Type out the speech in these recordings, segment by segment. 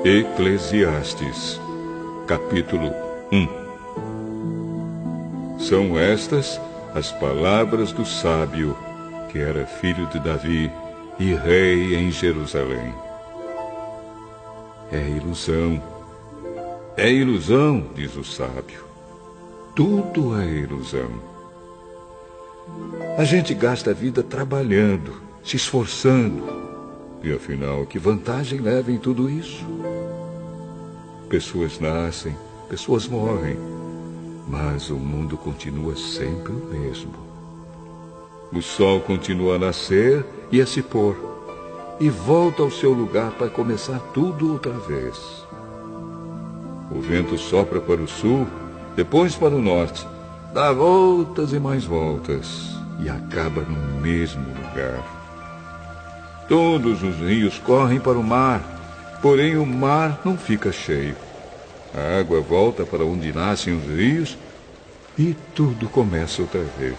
Eclesiastes, capítulo 1. São estas as palavras do sábio, que era filho de Davi e rei em Jerusalém. É ilusão, diz o sábio. Tudo é ilusão. A gente gasta a vida trabalhando, se esforçando. E afinal, que vantagem leva em tudo isso? Pessoas nascem, pessoas morrem, mas o mundo continua sempre o mesmo. O sol continua a nascer e a se pôr, e volta ao seu lugar para começar tudo outra vez. O vento sopra para o sul, depois para o norte, dá voltas e mais voltas, e acaba no mesmo lugar. Todos os rios correm para o mar, porém o mar não fica cheio. A água volta para onde nascem os rios e tudo começa outra vez.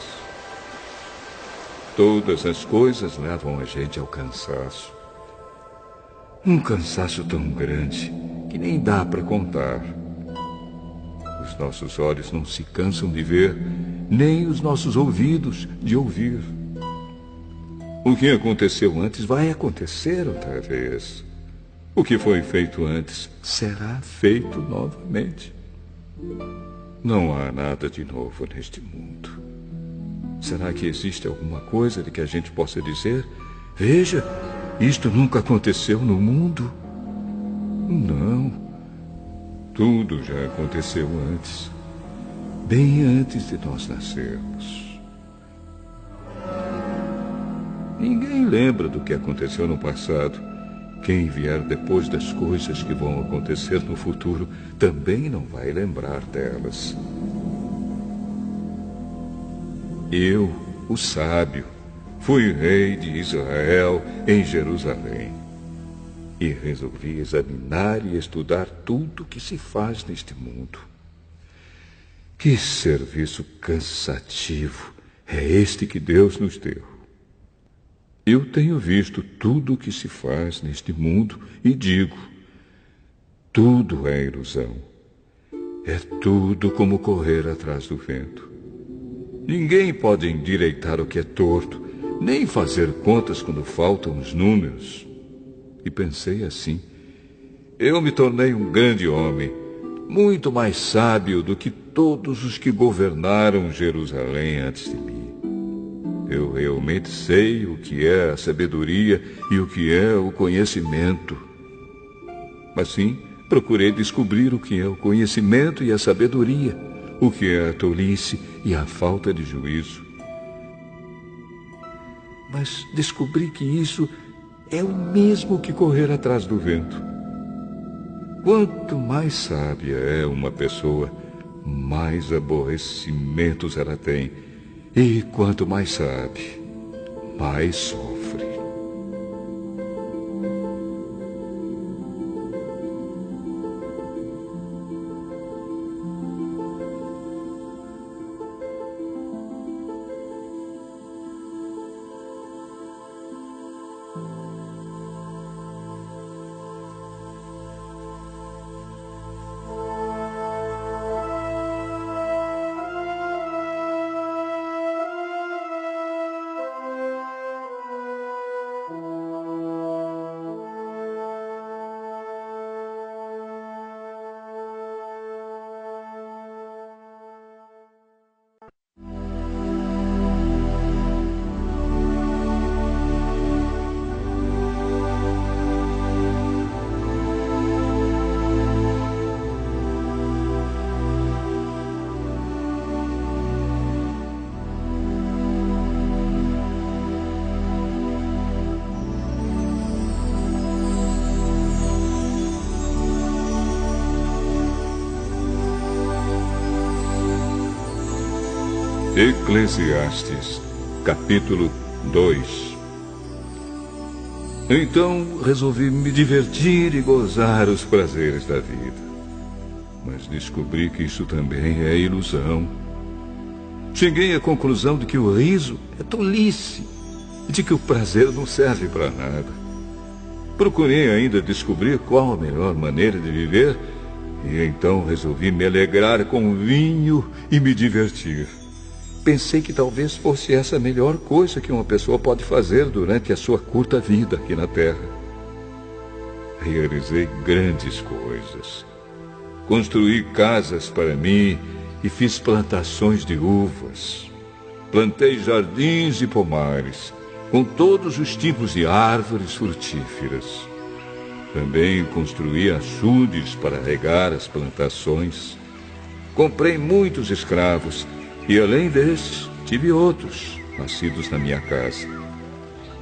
Todas as coisas levam a gente ao cansaço. Um cansaço tão grande que nem dá para contar. Os nossos olhos não se cansam de ver, nem os nossos ouvidos de ouvir. O que aconteceu antes vai acontecer outra vez. O que foi feito antes será feito novamente. Não há nada de novo neste mundo. Será que existe alguma coisa de que a gente possa dizer: veja, isto nunca aconteceu no mundo? Não. Tudo já aconteceu antes, bem antes de nós nascermos. Ninguém lembra do que aconteceu no passado. Quem vier depois das coisas que vão acontecer no futuro também não vai lembrar delas. Eu, o sábio, fui rei de Israel em Jerusalém e resolvi examinar e estudar tudo que se faz neste mundo. Que serviço cansativo é este que Deus nos deu. Eu tenho visto tudo o que se faz neste mundo e digo: tudo é ilusão. É tudo como correr atrás do vento. Ninguém pode endireitar o que é torto, nem fazer contas quando faltam os números. E pensei assim: eu me tornei um grande homem, muito mais sábio do que todos os que governaram Jerusalém antes de mim. Eu realmente sei o que é a sabedoria e o que é o conhecimento. Assim, procurei descobrir o que é o conhecimento e a sabedoria, o que é a tolice e a falta de juízo. Mas descobri que isso é o mesmo que correr atrás do vento. Quanto mais sábia é uma pessoa, mais aborrecimentos ela tem. E quanto mais sabe, mais sofre. Eclesiastes, capítulo 2. Então resolvi me divertir e gozar os prazeres da vida. Mas descobri que isso também é ilusão. Cheguei à conclusão de que o riso é tolice e de que o prazer não serve para nada. Procurei ainda descobrir qual a melhor maneira de viver e então resolvi me alegrar com vinho e me divertir. Pensei que talvez fosse essa a melhor coisa que uma pessoa pode fazer durante a sua curta vida aqui na Terra. Realizei grandes coisas. Construí casas para mim e fiz plantações de uvas. Plantei jardins e pomares, com todos os tipos de árvores frutíferas. Também construí açudes para regar as plantações. Comprei muitos escravos e, além desses, tive outros, nascidos na minha casa.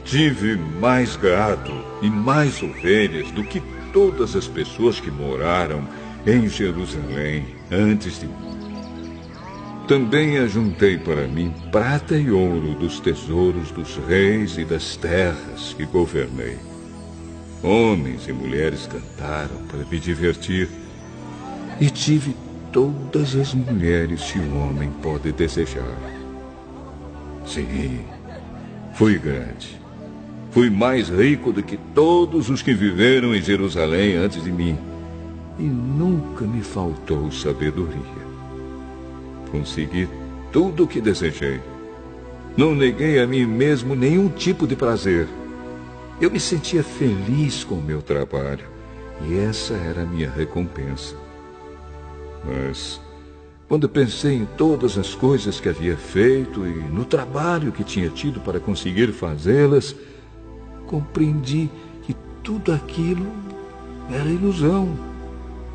Tive mais gado e mais ovelhas do que todas as pessoas que moraram em Jerusalém antes de mim. Também ajuntei para mim prata e ouro dos tesouros dos reis e das terras que governei. Homens e mulheres cantaram para me divertir e tive todas as mulheres que um homem pode desejar. Sim, fui grande. Fui mais rico do que todos os que viveram em Jerusalém antes de mim. E nunca me faltou sabedoria. Consegui tudo o que desejei. Não neguei a mim mesmo nenhum tipo de prazer. Eu me sentia feliz com o meu trabalho. E essa era a minha recompensa. Mas, quando pensei em todas as coisas que havia feito e no trabalho que tinha tido para conseguir fazê-las, compreendi que tudo aquilo era ilusão.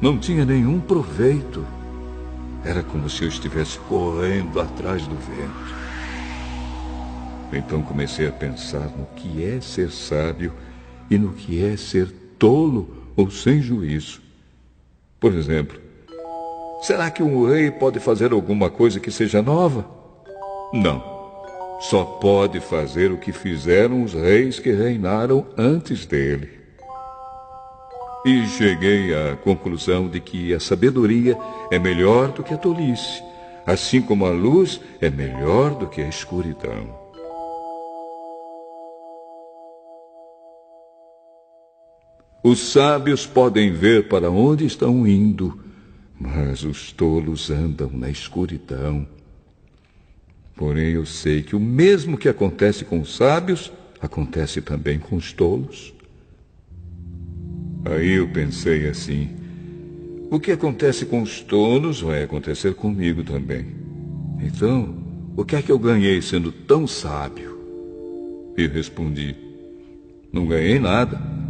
Não tinha nenhum proveito. Era como se eu estivesse correndo atrás do vento. Então comecei a pensar no que é ser sábio e no que é ser tolo ou sem juízo. Por exemplo, será que um rei pode fazer alguma coisa que seja nova? Não. Só pode fazer o que fizeram os reis que reinaram antes dele. E cheguei à conclusão de que a sabedoria é melhor do que a tolice, assim como a luz é melhor do que a escuridão. Os sábios podem ver para onde estão indo, mas os tolos andam na escuridão. Porém, eu sei que o mesmo que acontece com os sábios, acontece também com os tolos. Aí eu pensei assim, o que acontece com os tolos vai acontecer comigo também. Então, o que é que eu ganhei sendo tão sábio? E respondi, não ganhei nada.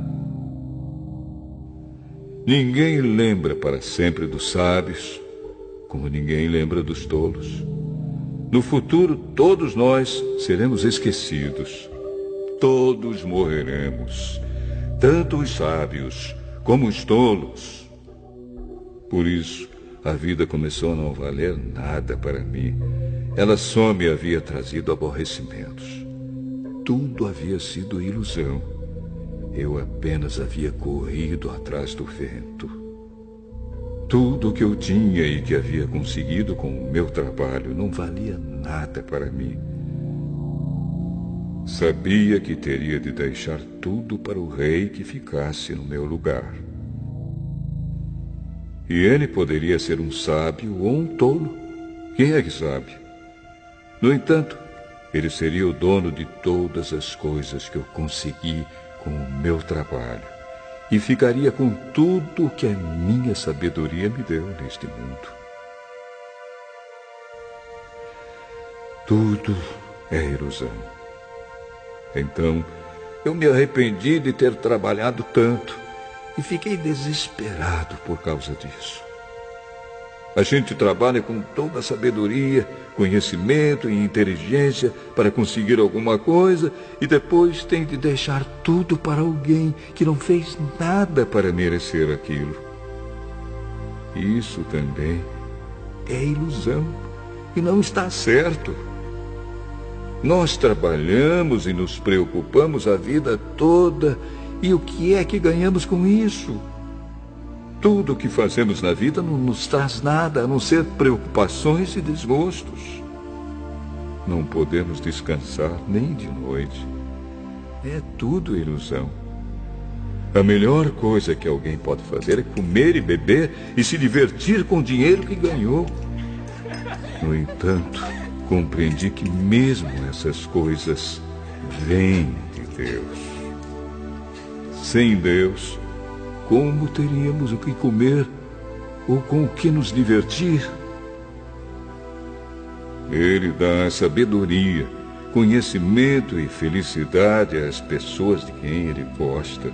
Ninguém lembra para sempre dos sábios, como ninguém lembra dos tolos. No futuro, todos nós seremos esquecidos. Todos morreremos, tanto os sábios como os tolos. Por isso, a vida começou a não valer nada para mim. Ela só me havia trazido aborrecimentos. Tudo havia sido ilusão. Eu apenas havia corrido atrás do vento. Tudo o que eu tinha e que havia conseguido com o meu trabalho não valia nada para mim. Sabia que teria de deixar tudo para o rei que ficasse no meu lugar. E ele poderia ser um sábio ou um tolo. Quem é que sabe? No entanto, ele seria o dono de todas as coisas que eu consegui com o meu trabalho e ficaria com tudo o que a minha sabedoria me deu neste mundo. Tudo é ilusão. Então, eu me arrependi de ter trabalhado tanto e fiquei desesperado por causa disso. A gente trabalha com toda a sabedoria, conhecimento e inteligência para conseguir alguma coisa e depois tem de deixar tudo para alguém que não fez nada para merecer aquilo. Isso também é ilusão. e não está certo. Nós trabalhamos e nos preocupamos a vida toda, e o que é que ganhamos com isso? Tudo o que fazemos na vida não nos traz nada, a não ser preocupações e desgostos. Não podemos descansar nem de noite. É tudo ilusão. A melhor coisa que alguém pode fazer é comer e beber e se divertir com o dinheiro que ganhou. No entanto, compreendi que mesmo essas coisas vêm de Deus. Sem Deus, como teríamos o que comer ou com o que nos divertir? Ele dá sabedoria, conhecimento e felicidade às pessoas de quem ele gosta.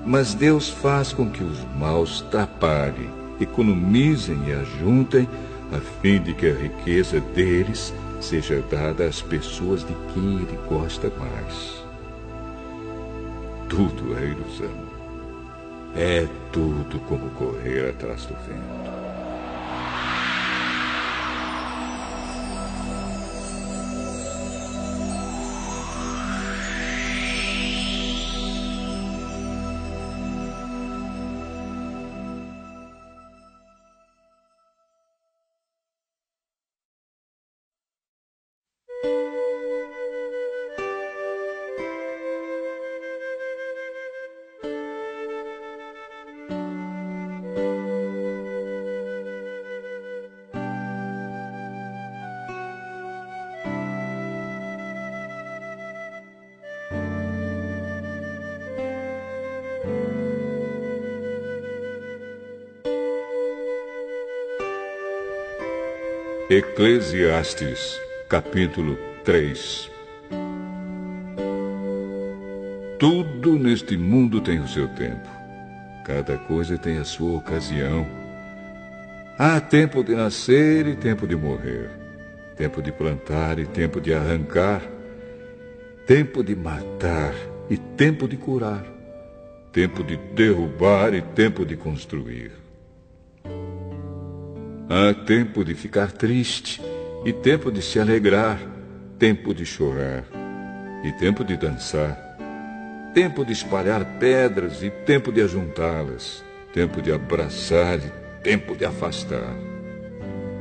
Mas Deus faz com que os maus trabalhem, economizem e ajuntem, a fim de que a riqueza deles seja dada às pessoas de quem ele gosta mais. Tudo é ilusão. É tudo como correr atrás do vento. Eclesiastes, capítulo 3. Tudo neste mundo tem o seu tempo. Cada coisa tem a sua ocasião. Há tempo de nascer e tempo de morrer. Tempo de plantar e tempo de arrancar. Tempo de matar e tempo de curar. Tempo de derrubar e tempo de construir. Há tempo de ficar triste e tempo de se alegrar, tempo de chorar e tempo de dançar, tempo de espalhar pedras e tempo de ajuntá-las, tempo de abraçar e tempo de afastar.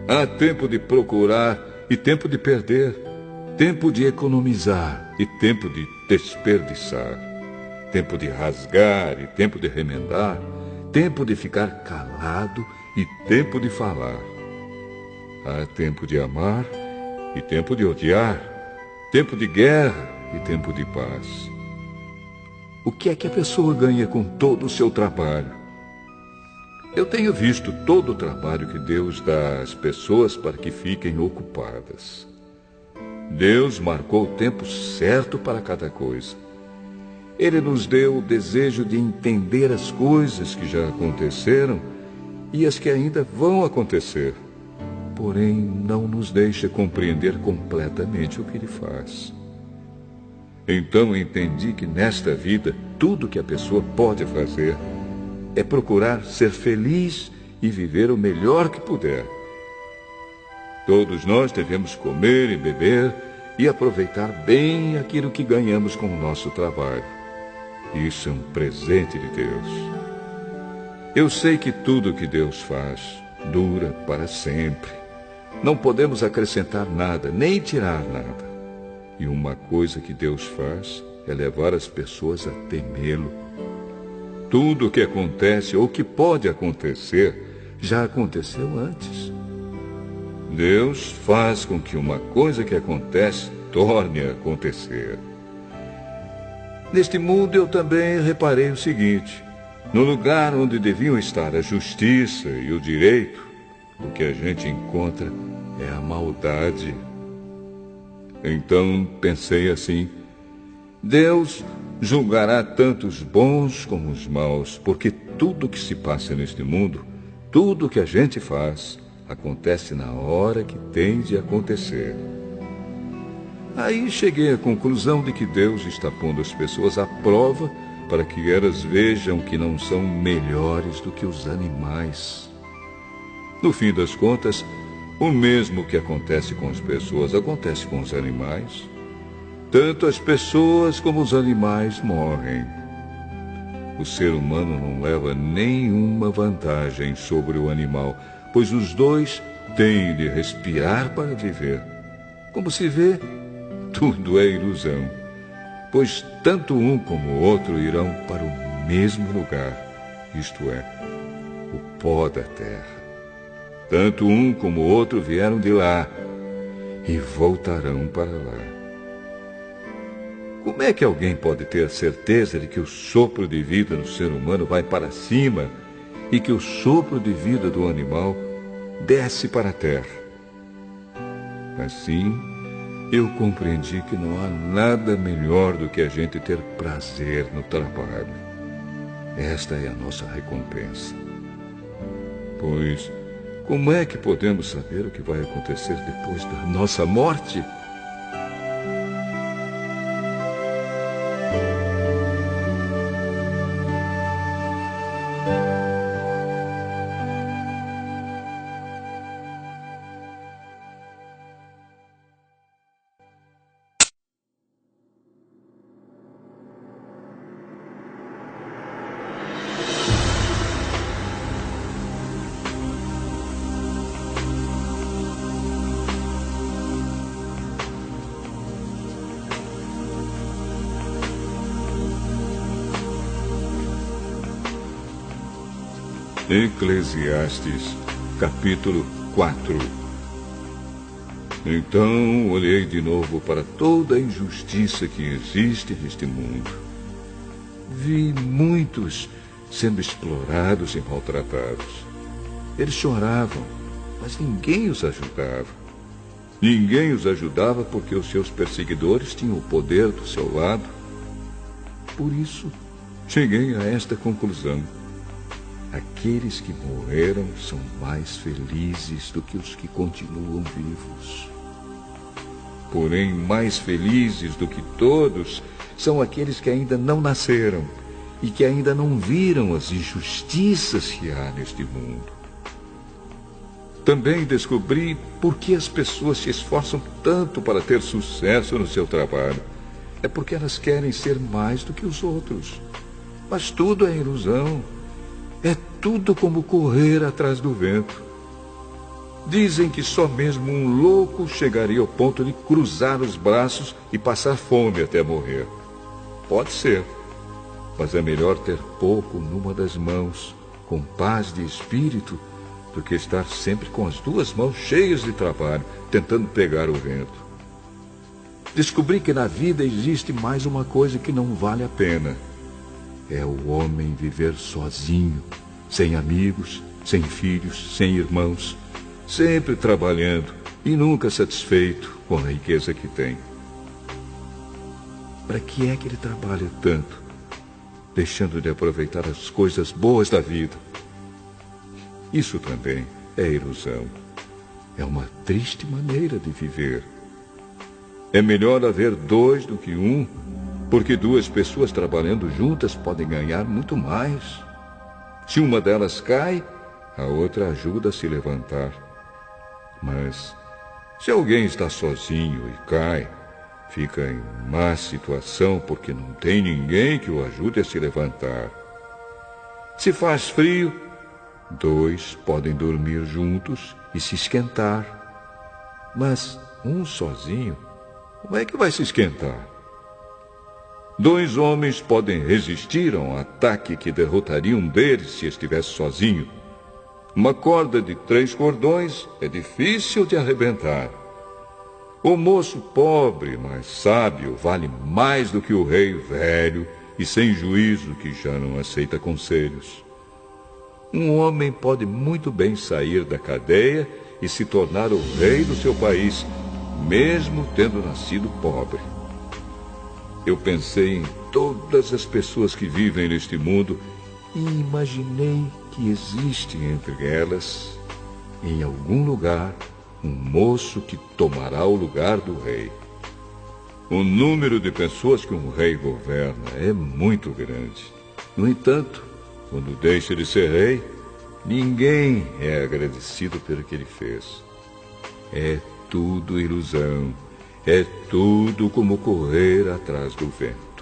Há tempo de procurar e tempo de perder, tempo de economizar e tempo de desperdiçar, tempo de rasgar e tempo de remendar, tempo de ficar calado e tempo de falar. Há tempo de amar e tempo de odiar, tempo de guerra e tempo de paz. O que é que a pessoa ganha com todo o seu trabalho? Eu tenho visto todo o trabalho que Deus dá às pessoas para que fiquem ocupadas. Deus marcou o tempo certo para cada coisa. Ele nos deu o desejo de entender as coisas que já aconteceram e as que ainda vão acontecer, porém não nos deixa compreender completamente o que ele faz. Então entendi que nesta vida tudo que a pessoa pode fazer é procurar ser feliz e viver o melhor que puder. Todos nós devemos comer e beber e aproveitar bem aquilo que ganhamos com o nosso trabalho. Isso é um presente de Deus. Eu sei que tudo que Deus faz dura para sempre. Não podemos acrescentar nada, nem tirar nada. E uma coisa que Deus faz é levar as pessoas a temê-lo. Tudo o que acontece ou que pode acontecer já aconteceu antes. Deus faz com que uma coisa que acontece torne a acontecer. Neste mundo eu também reparei o seguinte: no lugar onde deviam estar a justiça e o direito, o que a gente encontra é a maldade. Então pensei assim: Deus julgará tanto os bons como os maus, porque tudo que se passa neste mundo, tudo que a gente faz, acontece na hora que tem de acontecer. Aí cheguei à conclusão de que Deus está pondo as pessoas à prova para que elas vejam que não são melhores do que os animais. No fim das contas, O mesmo que acontece com as pessoas acontece com os animais. Tanto as pessoas como os animais morrem. O ser humano não leva nenhuma vantagem sobre o animal, pois os dois têm de respirar para viver. Como se vê, tudo é ilusão, pois tanto um como o outro irão para o mesmo lugar, isto é, o pó da terra. Tanto um como o outro vieram de lá e voltarão para lá. Como é que alguém pode ter a certeza de que o sopro de vida do ser humano vai para cima e que o sopro de vida do animal desce para a terra? Assim, eu compreendi que não há nada melhor do que a gente ter prazer no trabalho. Esta é a nossa recompensa. Pois, como é que podemos saber o que vai acontecer depois da nossa morte? Eclesiastes, capítulo 4. Então olhei de novo para toda a injustiça que existe neste mundo. Vi muitos sendo explorados e maltratados. Eles choravam, mas ninguém os ajudava. Ninguém os ajudava porque os seus perseguidores tinham o poder do seu lado. Por isso, cheguei a esta conclusão. Aqueles que morreram são mais felizes do que os que continuam vivos. Porém, mais felizes do que todos são aqueles que ainda não nasceram e que ainda não viram as injustiças que há neste mundo. Também descobri por que as pessoas se esforçam tanto para ter sucesso no seu trabalho. É porque elas querem ser mais do que os outros. Mas tudo é ilusão. É tudo como correr atrás do vento. Dizem que só mesmo um louco chegaria ao ponto de cruzar os braços e passar fome até morrer. Pode ser, mas é melhor ter pouco numa das mãos, com paz de espírito, do que estar sempre com as duas mãos cheias de trabalho, tentando pegar o vento. Descobri que na vida existe mais uma coisa que não vale a pena. É o homem viver sozinho, sem amigos, sem filhos, sem irmãos, sempre trabalhando e nunca satisfeito com a riqueza que tem. Para que é que ele trabalha tanto, deixando de aproveitar as coisas boas da vida? Isso também é ilusão. É uma triste maneira de viver. É melhor haver dois do que um, porque duas pessoas trabalhando juntas podem ganhar muito mais. Se uma delas cai, a outra ajuda a se levantar. Mas, se alguém está sozinho e cai, fica em má situação porque não tem ninguém que o ajude a se levantar. Se faz frio, dois podem dormir juntos e se esquentar. Mas um sozinho, como é que vai se esquentar? Dois homens podem resistir a um ataque que derrotaria um deles se estivesse sozinho. Uma corda de 3 cordões é difícil de arrebentar. O moço pobre, mas sábio, vale mais do que o rei velho e sem juízo que já não aceita conselhos. Um homem pode muito bem sair da cadeia e se tornar o rei do seu país, mesmo tendo nascido pobre. Eu pensei em todas as pessoas que vivem neste mundo e imaginei que existe entre elas, em algum lugar, um moço que tomará o lugar do rei. O número de pessoas que um rei governa é muito grande. No entanto, quando deixa de ser rei, ninguém é agradecido pelo que ele fez. É tudo ilusão. É tudo como correr atrás do vento.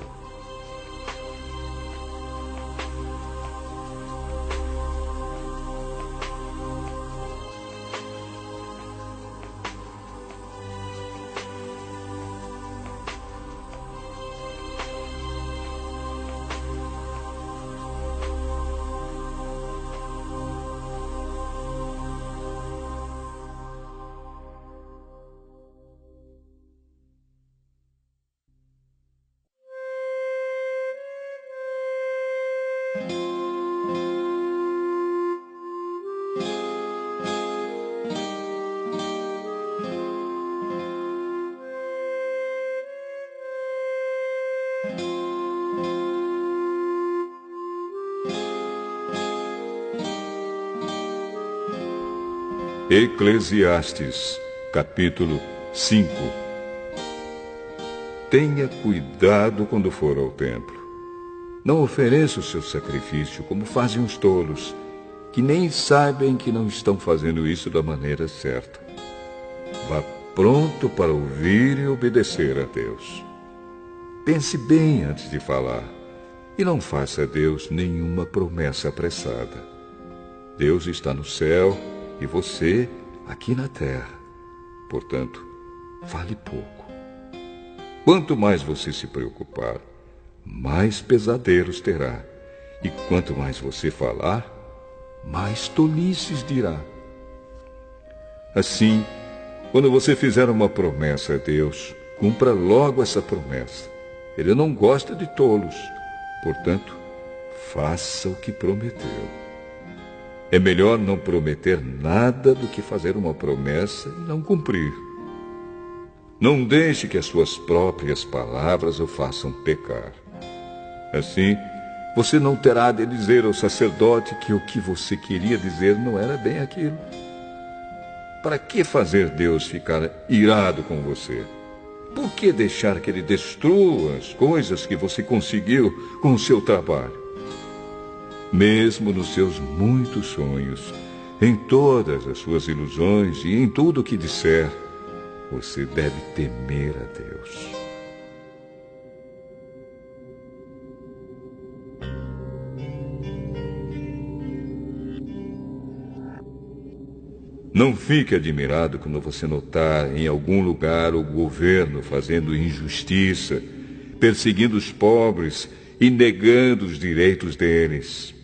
Eclesiastes, capítulo 5. Tenha cuidado quando for ao templo. Não ofereça o seu sacrifício como fazem os tolos, que nem sabem que não estão fazendo isso da maneira certa. Vá pronto para ouvir e obedecer a Deus. Pense bem antes de falar, e não faça a Deus nenhuma promessa apressada. Deus está no céu e você aqui na terra. Portanto, fale pouco. Quanto mais você se preocupar, mais pesadelos terá. E quanto mais você falar, mais tolices dirá. Assim, quando você fizer uma promessa a Deus, cumpra logo essa promessa. Ele não gosta de tolos. Portanto, faça o que prometeu. É melhor não prometer nada do que fazer uma promessa e não cumprir. Não deixe que as suas próprias palavras o façam pecar. Assim, você não terá de dizer ao sacerdote que o que você queria dizer não era bem aquilo. Para que fazer Deus ficar irado com você? Por que deixar que ele destrua as coisas que você conseguiu com o seu trabalho? Mesmo nos seus muitos sonhos, em todas as suas ilusões e em tudo o que disser, você deve temer a Deus. Não fique admirado quando você notar em algum lugar o governo fazendo injustiça, perseguindo os pobres e negando os direitos deles.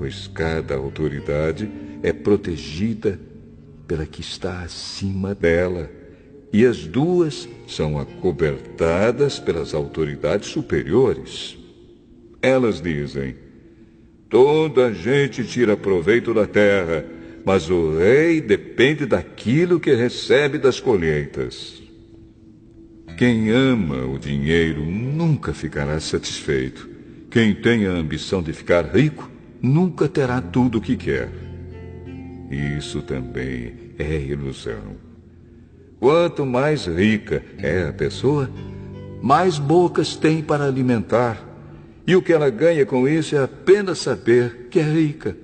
Pois cada autoridade é protegida pela que está acima dela, e as duas são acobertadas pelas autoridades superiores. Elas dizem: toda a gente tira proveito da terra, mas o rei depende daquilo que recebe das colheitas. Quem ama o dinheiro nunca ficará satisfeito. Quem tem a ambição de ficar rico nunca terá tudo o que quer. Isso também é ilusão. Quanto mais rica é a pessoa, mais bocas tem para alimentar. E o que ela ganha com isso é apenas saber que é rica.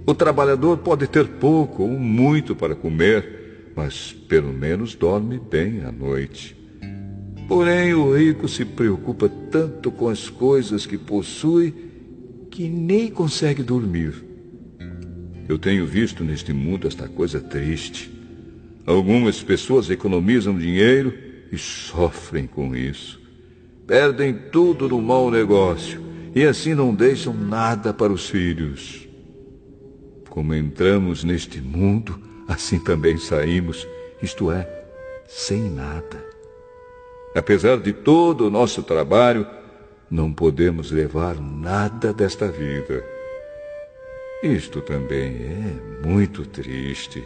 O trabalhador pode ter pouco ou muito para comer, mas pelo menos dorme bem à noite. Porém, o rico se preocupa tanto com as coisas que possui que nem consegue dormir. Eu tenho visto neste mundo esta coisa triste. Algumas pessoas economizam dinheiro e sofrem com isso. Perdem tudo no mau negócio e assim não deixam nada para os filhos. Como entramos neste mundo, assim também saímos, isto é, sem nada. Apesar de todo o nosso trabalho, não podemos levar nada desta vida. Isto também é muito triste.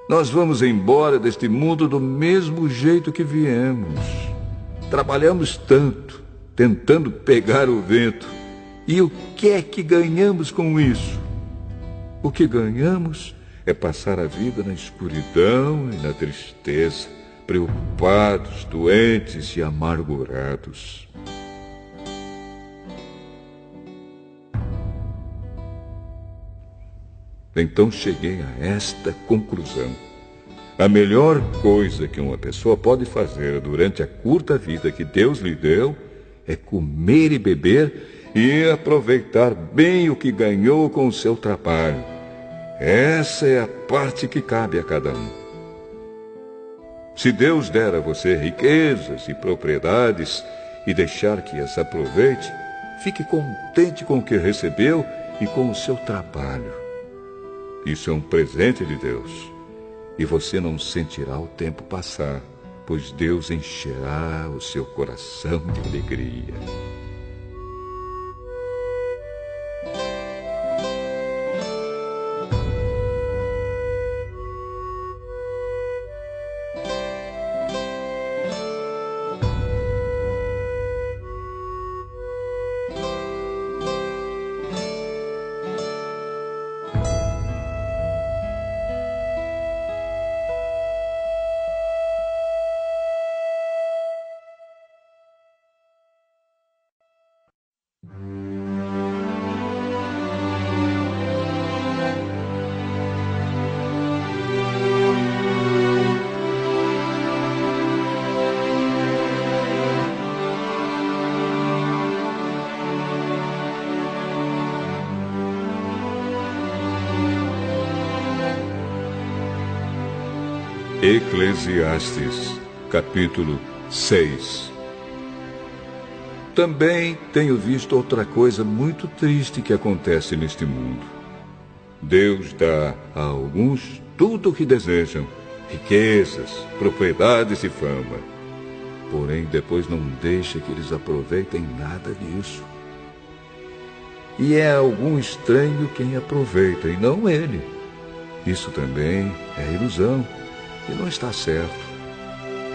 Nós vamos embora deste mundo do mesmo jeito que viemos. Trabalhamos tanto, tentando pegar o vento. E o que é que ganhamos com isso? O que ganhamos é passar a vida na escuridão e na tristeza, preocupados, doentes e amargurados. Então cheguei a esta conclusão. A melhor coisa que uma pessoa pode fazer durante a curta vida que Deus lhe deu é comer e beber e aproveitar bem o que ganhou com o seu trabalho. Essa é a parte que cabe a cada um. Se Deus der a você riquezas e propriedades e deixar que as aproveite, fique contente com o que recebeu e com o seu trabalho. Isso é um presente de Deus. E você não sentirá o tempo passar, pois Deus encherá o seu coração de alegria. Eclesiastes, capítulo 6. Também tenho visto outra coisa muito triste que acontece neste mundo. Deus dá a alguns tudo o que desejam, riquezas, propriedades e fama. Porém, depois não deixa que eles aproveitem nada disso. E é algum estranho quem aproveita, e não ele. Isso também é ilusão. E não está certo.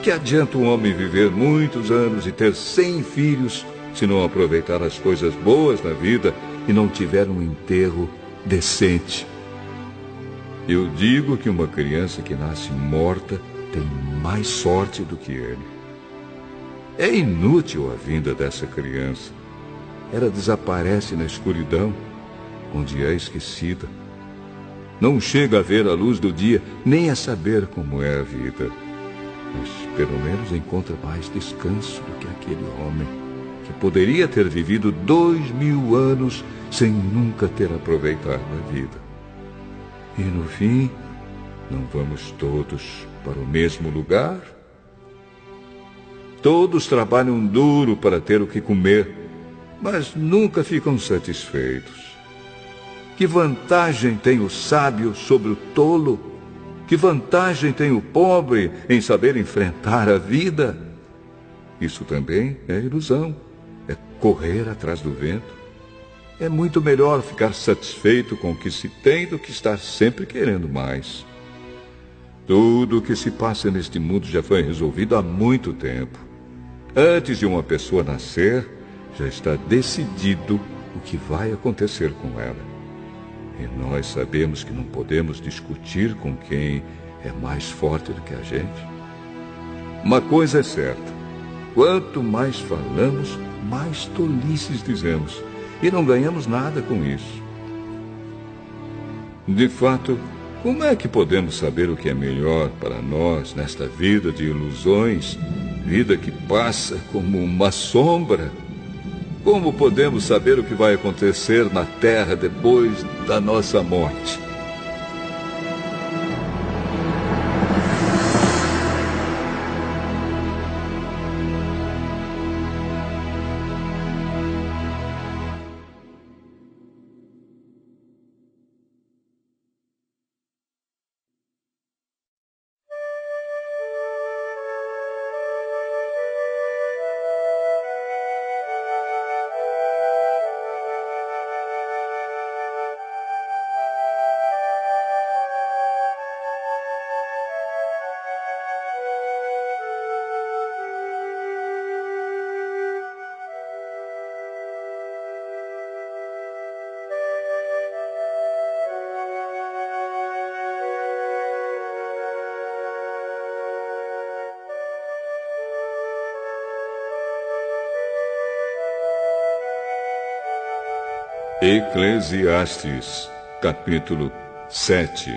Que adianta um homem viver muitos anos e ter 100 filhos se não aproveitar as coisas boas na vida e não tiver um enterro decente? Eu digo que uma criança que nasce morta tem mais sorte do que ele. É inútil a vinda dessa criança. Ela desaparece na escuridão, onde é esquecida. Não chega a ver a luz do dia, nem a saber como é a vida. Mas pelo menos encontra mais descanso do que aquele homem, que poderia ter vivido 2000 anos sem nunca ter aproveitado a vida. E no fim, não vamos todos para o mesmo lugar? Todos trabalham duro para ter o que comer, mas nunca ficam satisfeitos. Que vantagem tem o sábio sobre o tolo? Que vantagem tem o pobre em saber enfrentar a vida? Isso também é ilusão, é correr atrás do vento. É muito melhor ficar satisfeito com o que se tem do que estar sempre querendo mais. Tudo o que se passa neste mundo já foi resolvido há muito tempo. Antes de uma pessoa nascer, já está decidido o que vai acontecer com ela. E nós sabemos que não podemos discutir com quem é mais forte do que a gente. Uma coisa é certa: quanto mais falamos, mais tolices dizemos, e não ganhamos nada com isso. De fato, como é que podemos saber o que é melhor para nós nesta vida de ilusões, vida que passa como uma sombra? Como podemos saber o que vai acontecer na terra depois da nossa morte? Eclesiastes, capítulo 7.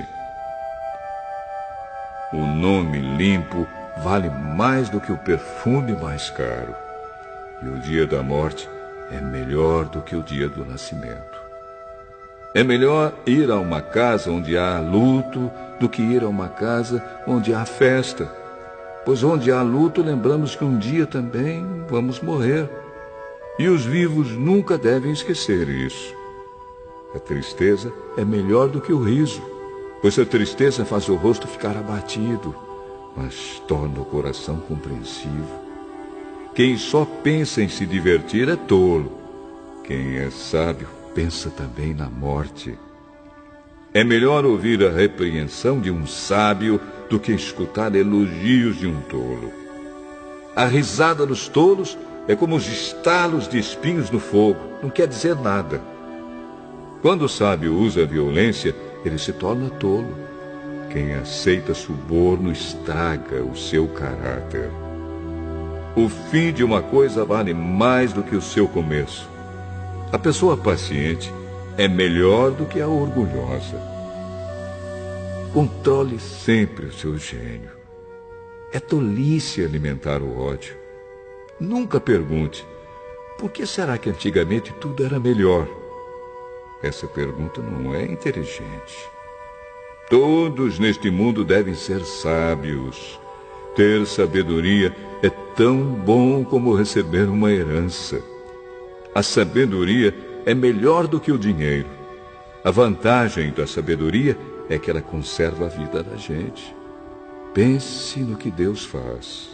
O nome limpo vale mais do que o perfume mais caro. E o dia da morte é melhor do que o dia do nascimento. É melhor ir a uma casa onde há luto do que ir a uma casa onde há festa. Pois onde há luto, lembramos que um dia também vamos morrer. E os vivos nunca devem esquecer isso. A tristeza é melhor do que o riso, pois a tristeza faz o rosto ficar abatido, mas torna o coração compreensivo. Quem só pensa em se divertir é tolo. Quem é sábio pensa também na morte. É melhor ouvir a repreensão de um sábio do que escutar elogios de um tolo. A risada dos tolos é como os estalos de espinhos no fogo, não quer dizer nada. Quando o sábio usa a violência, ele se torna tolo. Quem aceita suborno estraga o seu caráter. O fim de uma coisa vale mais do que o seu começo. A pessoa paciente é melhor do que a orgulhosa. Controle sempre o seu gênio. É tolice alimentar o ódio. Nunca pergunte, por que será que antigamente tudo era melhor? Essa pergunta não é inteligente. Todos neste mundo devem ser sábios. Ter sabedoria é tão bom como receber uma herança. A sabedoria é melhor do que o dinheiro. A vantagem da sabedoria é que ela conserva a vida da gente. Pense no que Deus faz.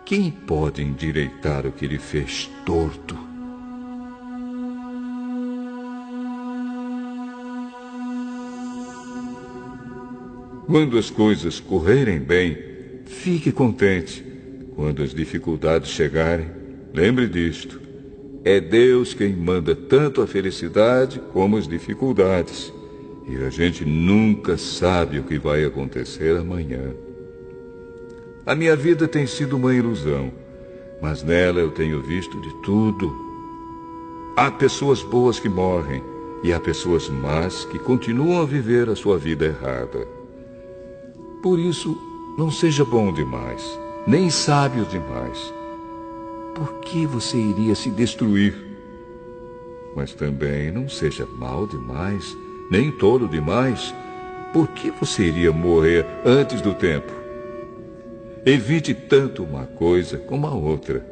Quem pode endireitar o que ele fez torto? Quando as coisas correrem bem, fique contente. Quando as dificuldades chegarem, lembre disto. É Deus quem manda tanto a felicidade como as dificuldades. E a gente nunca sabe o que vai acontecer amanhã. A minha vida tem sido uma ilusão, mas nela eu tenho visto de tudo. Há pessoas boas que morrem e há pessoas más que continuam a viver a sua vida errada. Por isso, não seja bom demais, nem sábio demais. Por que você iria se destruir? Mas também não seja mau demais, nem tolo demais. Por que você iria morrer antes do tempo? Evite tanto uma coisa como a outra.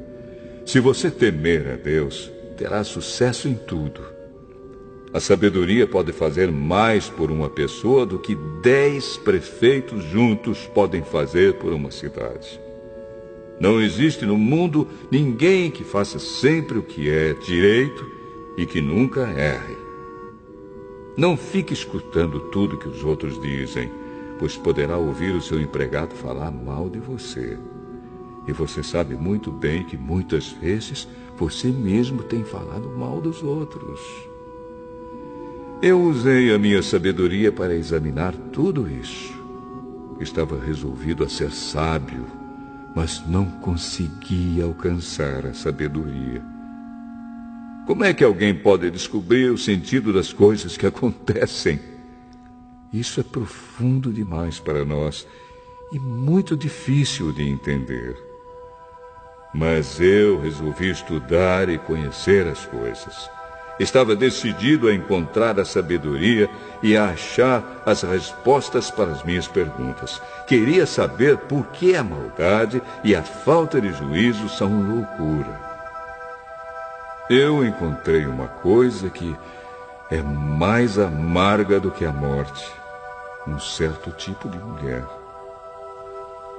Se você temer a Deus, terá sucesso em tudo. A sabedoria pode fazer mais por uma pessoa do que 10 prefeitos juntos podem fazer por uma cidade. Não existe no mundo ninguém que faça sempre o que é direito e que nunca erre. Não fique escutando tudo que os outros dizem, pois poderá ouvir o seu empregado falar mal de você. E você sabe muito bem que muitas vezes você mesmo tem falado mal dos outros. Eu usei a minha sabedoria para examinar tudo isso. Estava resolvido a ser sábio, mas não conseguia alcançar a sabedoria. Como é que alguém pode descobrir o sentido das coisas que acontecem? Isso é profundo demais para nós e muito difícil de entender. Mas eu resolvi estudar e conhecer as coisas. Estava decidido a encontrar a sabedoria e a achar as respostas para as minhas perguntas. Queria saber por que a maldade e a falta de juízo são loucura. Eu encontrei uma coisa que é mais amarga do que a morte. Um certo tipo de mulher.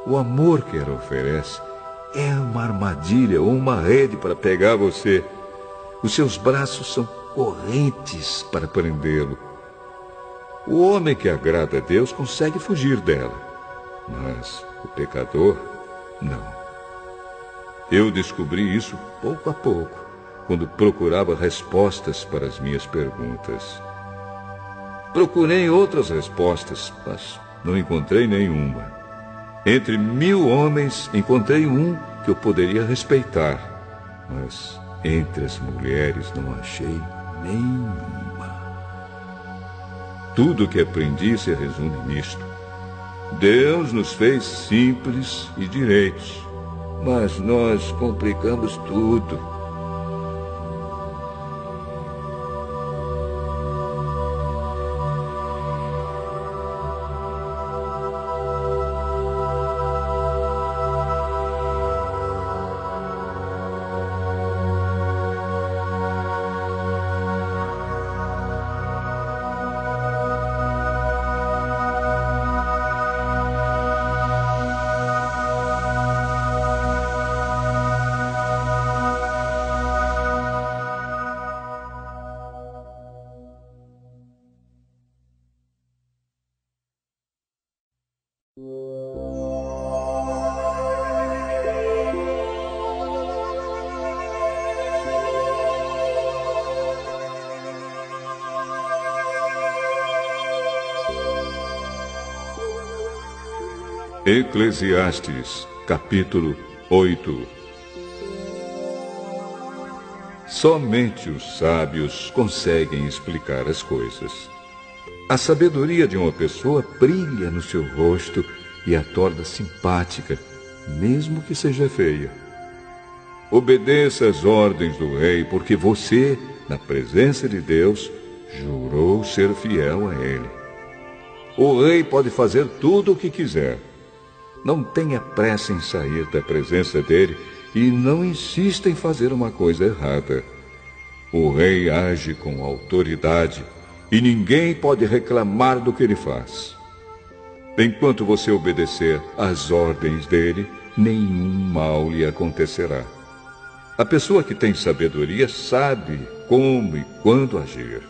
O amor que ela oferece é uma armadilha ou uma rede para pegar você. Os seus braços são correntes para prendê-lo. O homem que agrada a Deus consegue fugir dela, mas o pecador, não. Eu descobri isso pouco a pouco, quando procurava respostas para as minhas perguntas. Procurei outras respostas, mas não encontrei nenhuma. Entre 1000 homens, encontrei um que eu poderia respeitar, mas entre as mulheres não achei nenhuma. Tudo o que aprendi se resume nisto. Deus nos fez simples e direitos, mas nós complicamos tudo. Eclesiastes, capítulo 8. Somente os sábios conseguem explicar as coisas. A sabedoria de uma pessoa brilha no seu rosto e a torna simpática, mesmo que seja feia. Obedeça às ordens do rei, porque você, na presença de Deus, jurou ser fiel a ele. O rei pode fazer tudo o que quiser. Não tenha pressa em sair da presença dele e não insista em fazer uma coisa errada. O rei age com autoridade e ninguém pode reclamar do que ele faz. Enquanto você obedecer às ordens dele, nenhum mal lhe acontecerá. A pessoa que tem sabedoria sabe como e quando agir.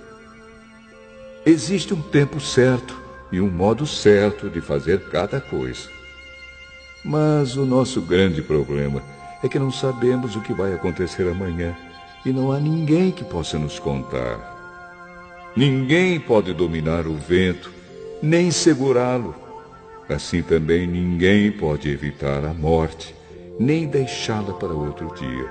Existe um tempo certo e um modo certo de fazer cada coisa. Mas o nosso grande problema é que não sabemos o que vai acontecer amanhã e não há ninguém que possa nos contar. Ninguém pode dominar o vento, nem segurá-lo. Assim também ninguém pode evitar a morte, nem deixá-la para outro dia.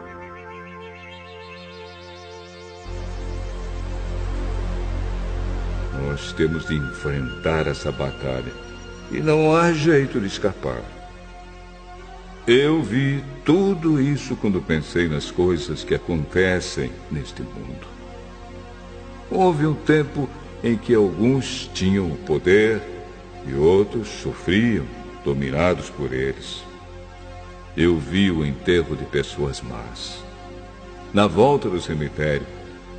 Nós temos de enfrentar essa batalha e não há jeito de escapar. Eu vi tudo isso quando pensei nas coisas que acontecem neste mundo. Houve um tempo em que alguns tinham o poder e outros sofriam, dominados por eles. Eu vi o enterro de pessoas más. Na volta do cemitério,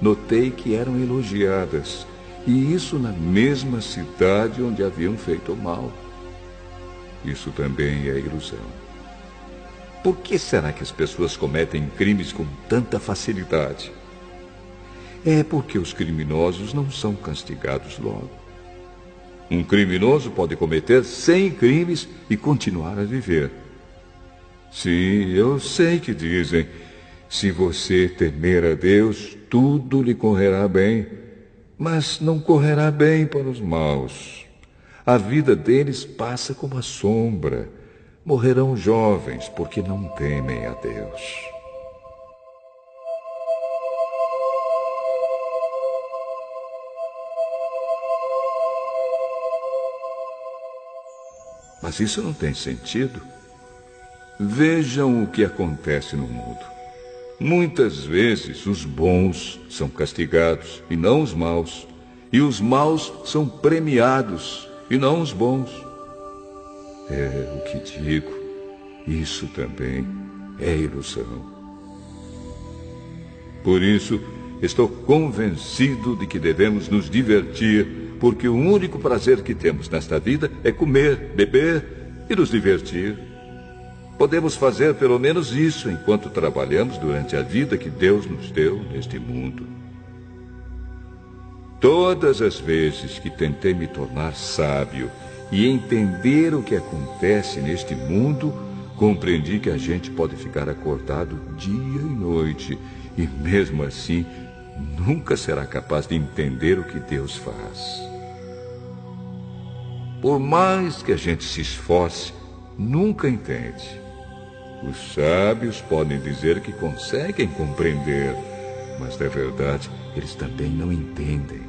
notei que eram elogiadas, e isso na mesma cidade onde haviam feito o mal. Isso também é ilusão. Por que será que as pessoas cometem crimes com tanta facilidade? É porque os criminosos não são castigados logo. Um criminoso pode cometer 100 crimes e continuar a viver. Sim, eu sei que dizem, se você temer a Deus, tudo lhe correrá bem, mas não correrá bem para os maus. A vida deles passa como a sombra. Morrerão jovens porque não temem a Deus. Mas isso não tem sentido. Vejam o que acontece no mundo. Muitas vezes os bons são castigados e não os maus, e os maus são premiados e não os bons. É o que digo, isso também é ilusão. Por isso, estou convencido de que devemos nos divertir, porque o único prazer que temos nesta vida é comer, beber e nos divertir. Podemos fazer pelo menos isso enquanto trabalhamos durante a vida que Deus nos deu neste mundo. Todas as vezes que tentei me tornar sábio e entender o que acontece neste mundo, compreendi que a gente pode ficar acordado dia e noite e, mesmo assim, nunca será capaz de entender o que Deus faz. Por mais que a gente se esforce, nunca entende. Os sábios podem dizer que conseguem compreender, mas, na verdade, eles também não entendem.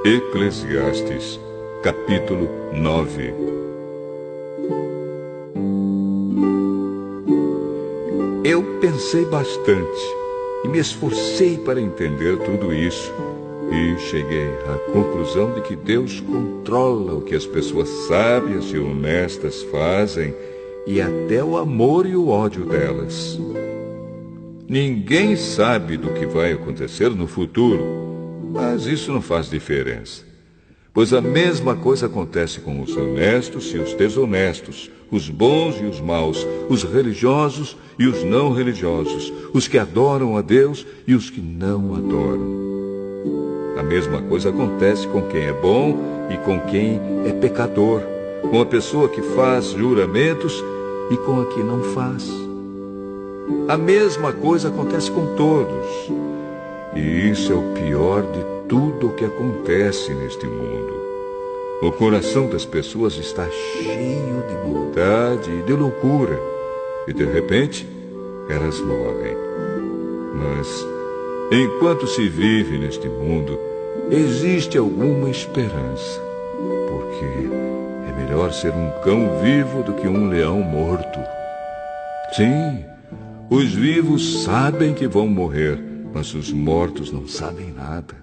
Eclesiastes, capítulo 9. Eu pensei bastante e me esforcei para entender tudo isso e cheguei à conclusão de que Deus controla o que as pessoas sábias e honestas fazem e até o amor e o ódio delas. Ninguém sabe do que vai acontecer no futuro, mas isso não faz diferença. Pois a mesma coisa acontece com os honestos e os desonestos, os bons e os maus, os religiosos e os não religiosos, os que adoram a Deus e os que não adoram. A mesma coisa acontece com quem é bom e com quem é pecador, com a pessoa que faz juramentos e com a que não faz. A mesma coisa acontece com todos. E isso é o pior de tudo o que acontece neste mundo. O coração das pessoas está cheio de maldade e de loucura. E de repente, elas morrem. Mas, enquanto se vive neste mundo, existe alguma esperança. Porque é melhor ser um cão vivo do que um leão morto. Sim, os vivos sabem que vão morrer, mas os mortos não sabem nada.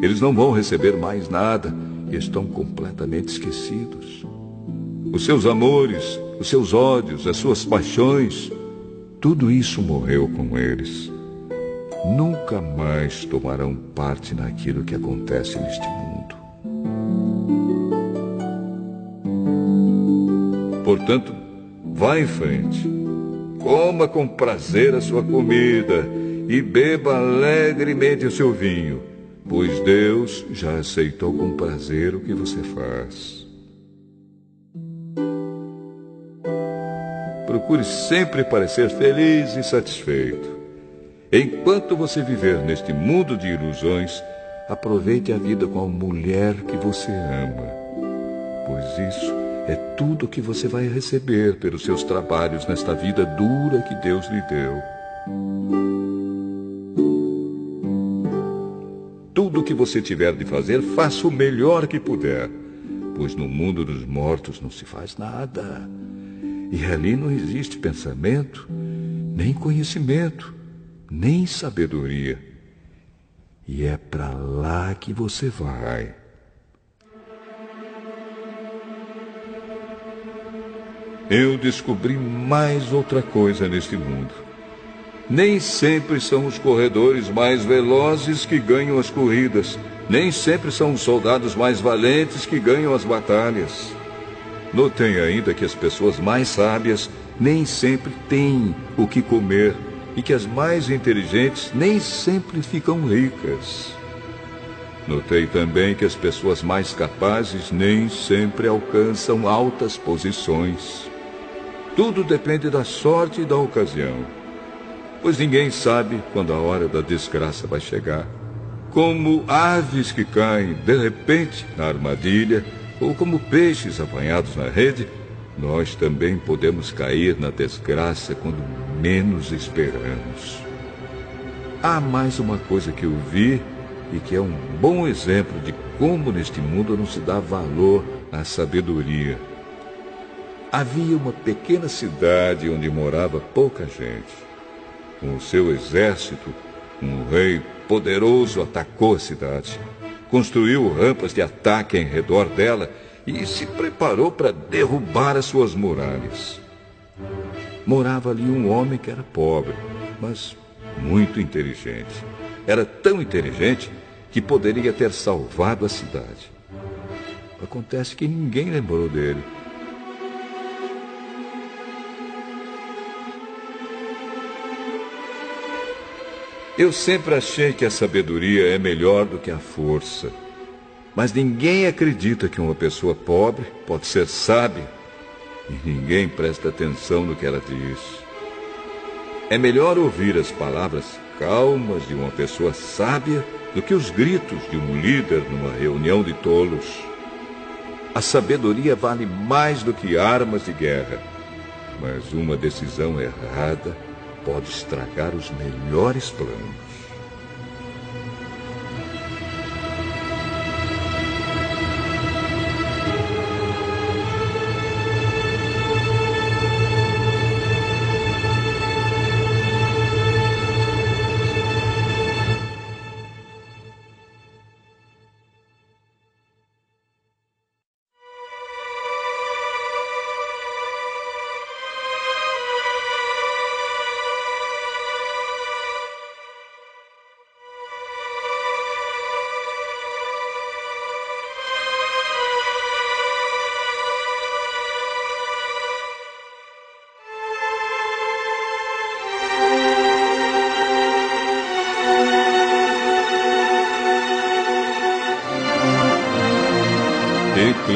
Eles não vão receber mais nada e estão completamente esquecidos. Os seus amores, os seus ódios, as suas paixões, tudo isso morreu com eles. Nunca mais tomarão parte naquilo que acontece neste mundo. Portanto, vá em frente. Coma com prazer a sua comida e beba alegremente o seu vinho, pois Deus já aceitou com prazer o que você faz. Procure sempre parecer feliz e satisfeito. Enquanto você viver neste mundo de ilusões, aproveite a vida com a mulher que você ama, pois isso é tudo que você vai receber pelos seus trabalhos nesta vida dura que Deus lhe deu. Tudo o que você tiver de fazer, faça o melhor que puder, pois no mundo dos mortos não se faz nada. E ali não existe pensamento, nem conhecimento, nem sabedoria. E é para lá que você vai. Eu descobri mais outra coisa neste mundo. Nem sempre são os corredores mais velozes que ganham as corridas. Nem sempre são os soldados mais valentes que ganham as batalhas. Notei ainda que as pessoas mais sábias nem sempre têm o que comer e que as mais inteligentes nem sempre ficam ricas. Notei também que as pessoas mais capazes nem sempre alcançam altas posições. Tudo depende da sorte e da ocasião, pois ninguém sabe quando a hora da desgraça vai chegar. Como aves que caem de repente na armadilha, ou como peixes apanhados na rede, nós também podemos cair na desgraça quando menos esperamos. Há mais uma coisa que eu vi e que é um bom exemplo de como neste mundo não se dá valor à sabedoria. Havia uma pequena cidade onde morava pouca gente. Com o seu exército, um rei poderoso atacou a cidade. Construiu rampas de ataque em redor dela e se preparou para derrubar as suas muralhas. Morava ali um homem que era pobre, mas muito inteligente. Era tão inteligente que poderia ter salvado a cidade. Acontece que ninguém lembrou dele. Eu sempre achei que a sabedoria é melhor do que a força. Mas ninguém acredita que uma pessoa pobre pode ser sábia. E ninguém presta atenção no que ela diz. É melhor ouvir as palavras calmas de uma pessoa sábia do que os gritos de um líder numa reunião de tolos. A sabedoria vale mais do que armas de guerra. Mas uma decisão errada pode estragar os melhores planos.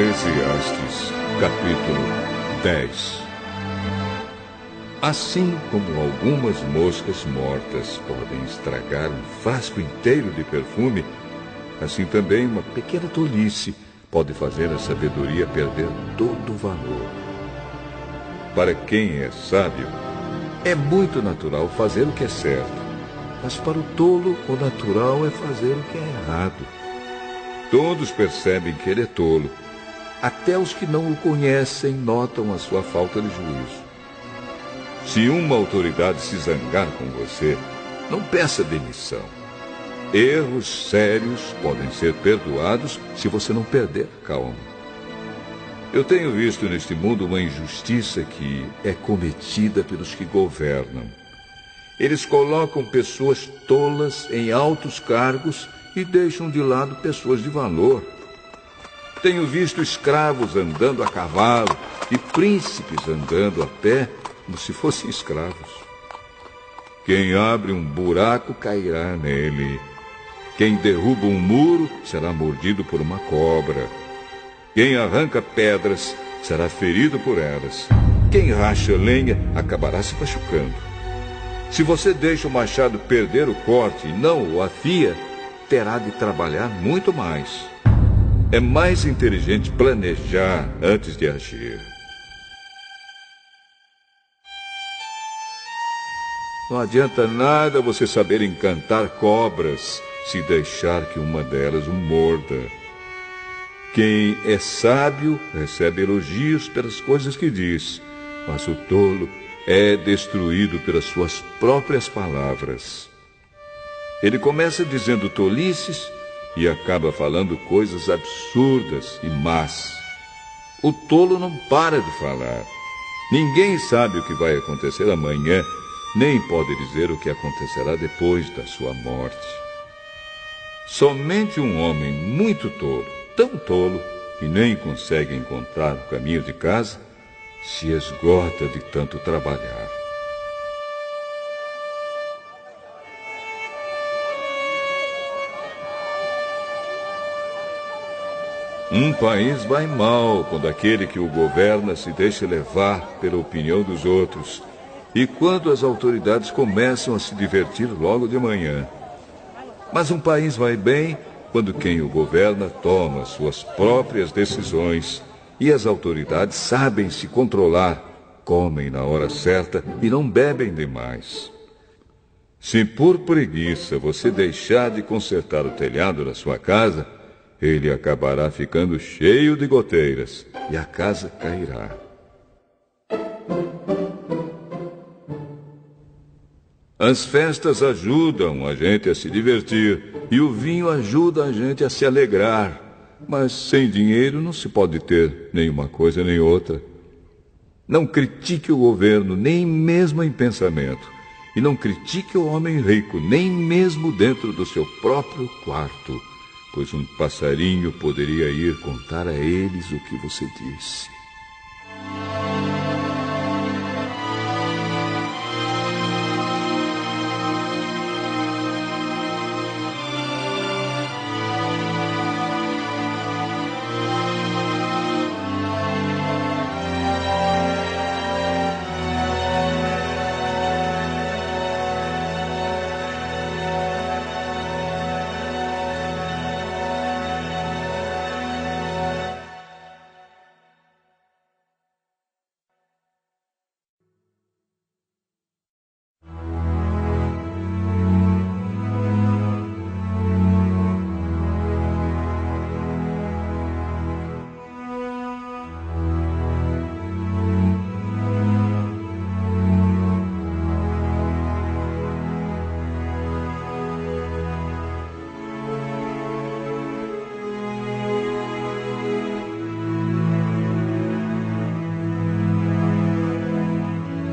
Eclesiastes, capítulo 10. Assim como algumas moscas mortas podem estragar um frasco inteiro de perfume, assim também uma pequena tolice pode fazer a sabedoria perder todo o valor. Para quem é sábio, é muito natural fazer o que é certo, mas para o tolo, o natural é fazer o que é errado. Todos percebem que ele é tolo. Até os que não o conhecem notam a sua falta de juízo. Se uma autoridade se zangar com você, não peça demissão. Erros sérios podem ser perdoados se você não perder a calma. Eu tenho visto neste mundo uma injustiça que é cometida pelos que governam. Eles colocam pessoas tolas em altos cargos e deixam de lado pessoas de valor. Tenho visto escravos andando a cavalo e príncipes andando a pé como se fossem escravos. Quem abre um buraco cairá nele. Quem derruba um muro será mordido por uma cobra. Quem arranca pedras será ferido por elas. Quem racha lenha acabará se machucando. Se você deixa o machado perder o corte e não o afia, terá de trabalhar muito mais. É mais inteligente planejar antes de agir. Não adianta nada você saber encantar cobras se deixar que uma delas o morda. Quem é sábio recebe elogios pelas coisas que diz, mas o tolo é destruído pelas suas próprias palavras. Ele começa dizendo tolices e acaba falando coisas absurdas e más. O tolo não para de falar. Ninguém sabe o que vai acontecer amanhã, nem pode dizer o que acontecerá depois da sua morte. Somente um homem muito tolo, tão tolo que nem consegue encontrar o caminho de casa, se esgota de tanto trabalhar. Um país vai mal quando aquele que o governa se deixa levar pela opinião dos outros e quando as autoridades começam a se divertir logo de manhã. Mas um país vai bem quando quem o governa toma suas próprias decisões e as autoridades sabem se controlar, comem na hora certa e não bebem demais. Se por preguiça você deixar de consertar o telhado da sua casa, ele acabará ficando cheio de goteiras e a casa cairá. As festas ajudam a gente a se divertir e o vinho ajuda a gente a se alegrar. Mas sem dinheiro não se pode ter nenhuma coisa nem outra. Não critique o governo, nem mesmo em pensamento. E não critique o homem rico, nem mesmo dentro do seu próprio quarto. Pois um passarinho poderia ir contar a eles o que você disse.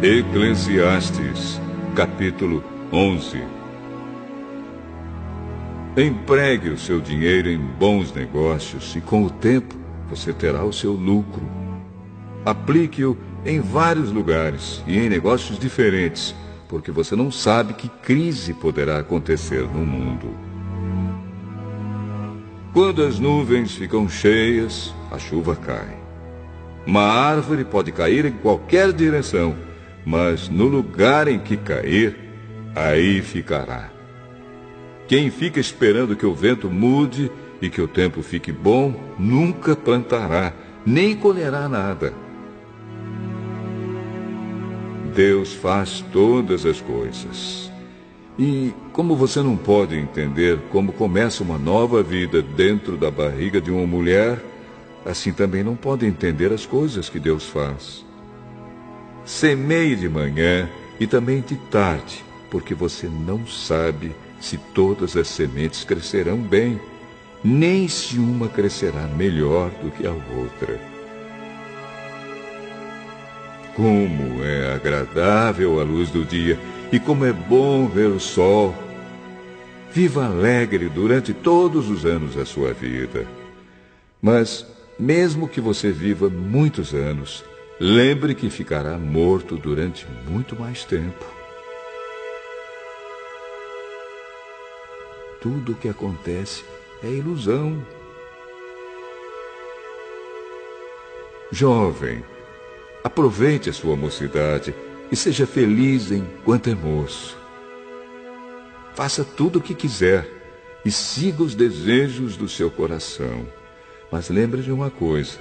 Eclesiastes, capítulo 11. Empregue o seu dinheiro em bons negócios e com o tempo você terá o seu lucro. Aplique-o em vários lugares e em negócios diferentes, porque você não sabe que crise poderá acontecer no mundo. Quando as nuvens ficam cheias, a chuva cai. Uma árvore pode cair em qualquer direção, mas no lugar em que cair, aí ficará. Quem fica esperando que o vento mude e que o tempo fique bom, nunca plantará, nem colherá nada. Deus faz todas as coisas. E como você não pode entender como começa uma nova vida dentro da barriga de uma mulher, assim também não pode entender as coisas que Deus faz. Semeie de manhã e também de tarde, porque você não sabe se todas as sementes crescerão bem, nem se uma crescerá melhor do que a outra. Como é agradável a luz do dia e como é bom ver o sol. Viva alegre durante todos os anos da sua vida. Mas, mesmo que você viva muitos anos, lembre que ficará morto durante muito mais tempo. Tudo o que acontece é ilusão. Jovem, aproveite a sua mocidade e seja feliz enquanto é moço. Faça tudo o que quiser e siga os desejos do seu coração. Mas lembre de uma coisa: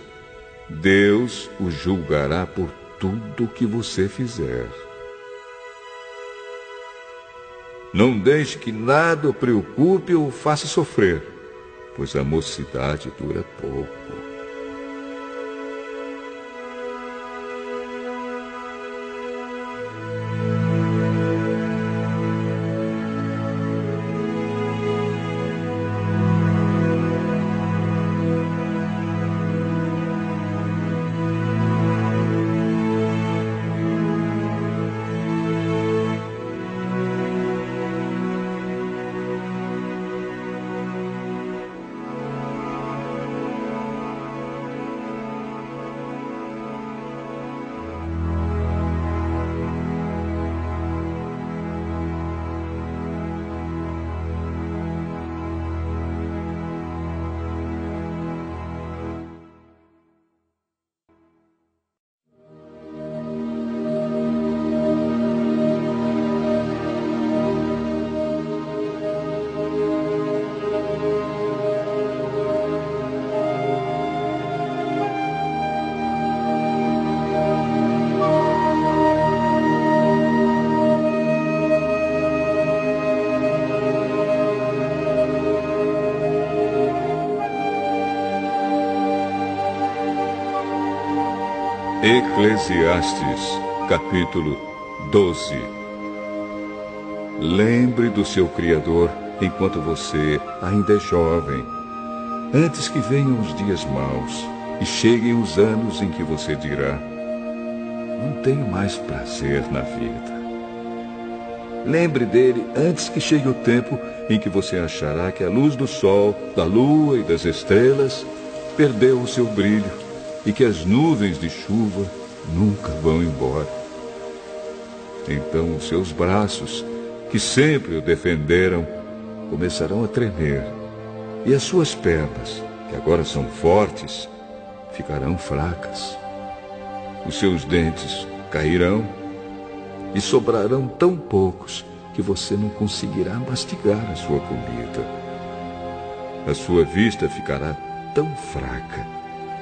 Deus o julgará por tudo o que você fizer. Não deixe que nada o preocupe ou o faça sofrer, pois a mocidade dura pouco. Eclesiastes, capítulo 12. Lembre do seu Criador enquanto você ainda é jovem, antes que venham os dias maus e cheguem os anos em que você dirá: não tenho mais prazer na vida. Lembre dele antes que chegue o tempo em que você achará que a luz do sol, da lua e das estrelas perdeu o seu brilho e que as nuvens de chuva nunca vão embora. Então os seus braços, que sempre o defenderam, começarão a tremer, e as suas pernas, que agora são fortes, ficarão fracas. Os seus dentes cairão e sobrarão tão poucos que você não conseguirá mastigar a sua comida. A sua vista ficará tão fraca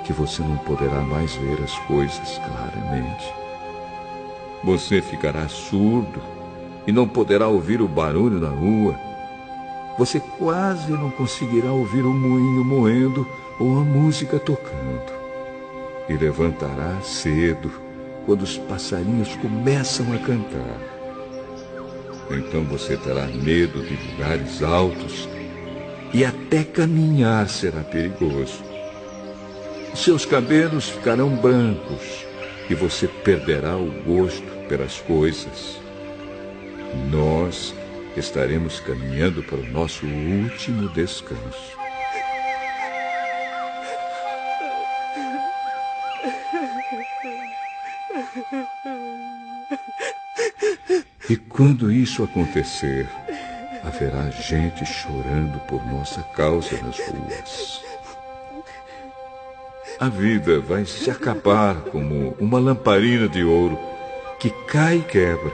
que você não poderá mais ver as coisas claramente. Você ficará surdo e não poderá ouvir o barulho na rua. Você quase não conseguirá ouvir o moinho moendo ou a música tocando. E levantará cedo quando os passarinhos começam a cantar. Então você terá medo de lugares altos e até caminhar será perigoso. Seus cabelos ficarão brancos e você perderá o gosto pelas coisas. Nós estaremos caminhando para o nosso último descanso. E quando isso acontecer, haverá gente chorando por nossa causa nas ruas. A vida vai se acabar como uma lamparina de ouro que cai e quebra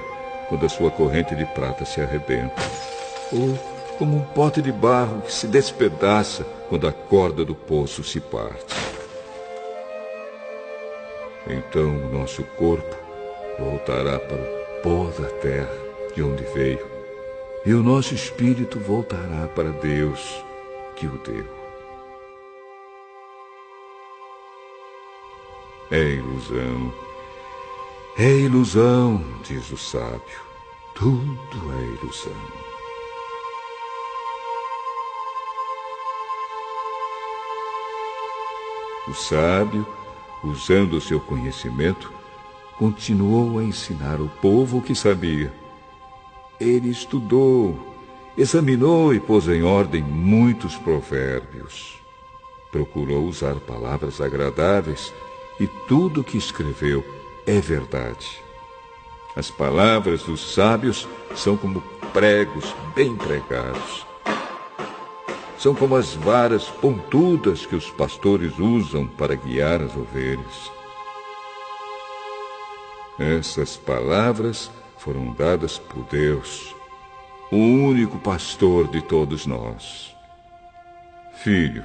quando a sua corrente de prata se arrebenta. Ou como um pote de barro que se despedaça quando a corda do poço se parte. Então o nosso corpo voltará para o pó da terra de onde veio, e o nosso espírito voltará para Deus que o deu. É ilusão, diz o sábio, tudo é ilusão. O sábio, usando o seu conhecimento, continuou a ensinar o povo o que sabia. Ele estudou, examinou e pôs em ordem muitos provérbios. Procurou usar palavras agradáveis e tudo o que escreveu é verdade. As palavras dos sábios são como pregos bem pregados. São como as varas pontudas que os pastores usam para guiar as ovelhas. Essas palavras foram dadas por Deus, o único pastor de todos nós. Filho,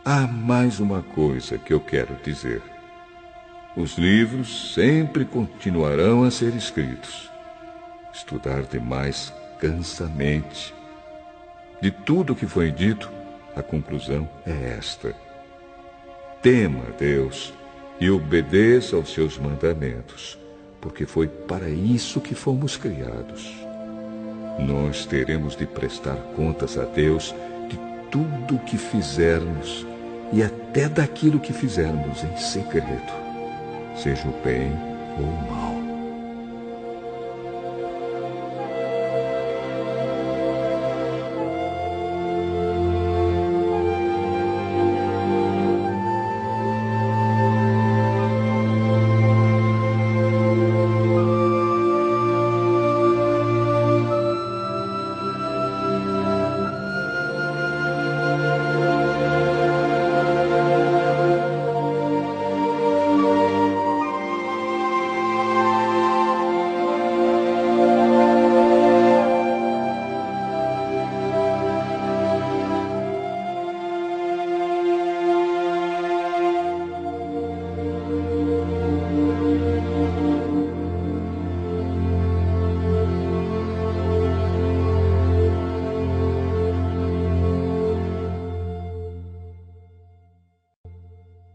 há mais uma coisa que eu quero dizer. Os livros sempre continuarão a ser escritos. Estudar demais cansa a mente. De tudo o que foi dito, a conclusão é esta: tema a Deus e obedeça aos seus mandamentos, porque foi para isso que fomos criados. Nós teremos de prestar contas a Deus de tudo o que fizermos e até daquilo que fizermos em segredo, seja o bem ou o mal.